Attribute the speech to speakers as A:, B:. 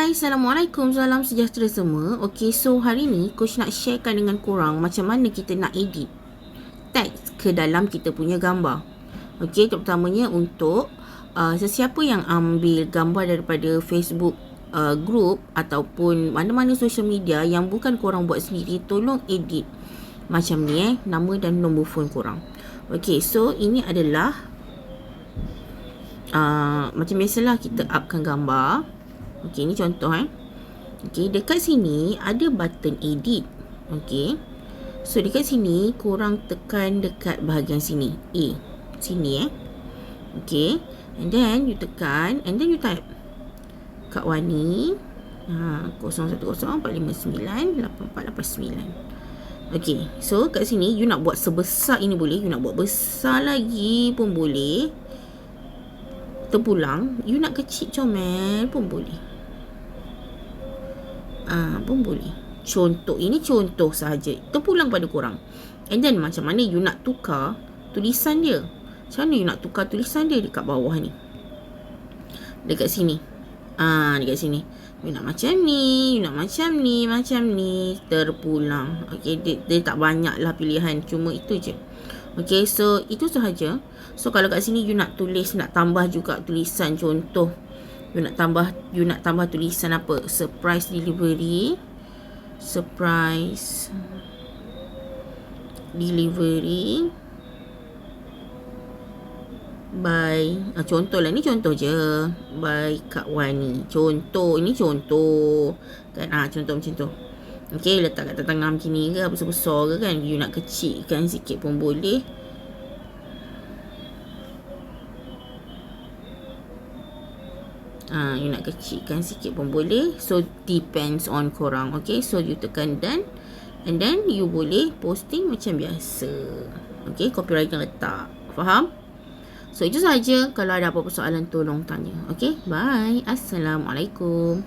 A: Hai, Assalamualaikum, salam sejahtera semua. Okay, so hari ni Coach nak sharekan dengan korang macam mana kita nak edit teks ke dalam kita punya gambar. Okay, terutamanya untuk sesiapa yang ambil gambar daripada Facebook group ataupun mana-mana social media yang bukan korang buat sendiri, tolong edit macam ni nama dan nombor phone korang. Okay, so ini adalah macam biasalah kita upkan gambar. Okey, ni contoh Okey, dekat sini ada button edit. Okey. So dekat sini korang tekan dekat bahagian sini. A. Sini Okey. And then you tekan and then you type Kak Wani 0104598489. Okey. So kat sini you nak buat sebesar ini boleh, you nak buat besar lagi pun boleh. Terpulang, you nak kecil comel pun boleh. Pun boleh. Contoh, ini contoh sahaja. Terpulang pada korang. And then macam mana you nak tukar tulisan dia? Macam mana you nak tukar tulisan dia dekat bawah ni? Dekat sini. Dekat sini. You nak macam ni, you nak macam ni, terpulang. Okay, dia tak banyak lah pilihan. Cuma itu je. Okay, so itu sahaja. So kalau kat sini you nak tulis, nak tambah juga tulisan, contoh you nak tambah tulisan apa? Surprise delivery by contoh lah, ni contoh je, by Kak Wani. Contoh, ini contoh kan, contoh macam tu. Okay, letak kat tengah macam ni ke, besar-besar ke kan, you nak kecilkan sikit pun boleh. You nak kecilkan sikit pun boleh. So depends on korang. Okay, so you tekan done and then you boleh posting macam biasa. Okay, copyright yang letak. Faham? So itu sahaja. Kalau ada apa-apa soalan tolong tanya. Okay, bye. Assalamualaikum.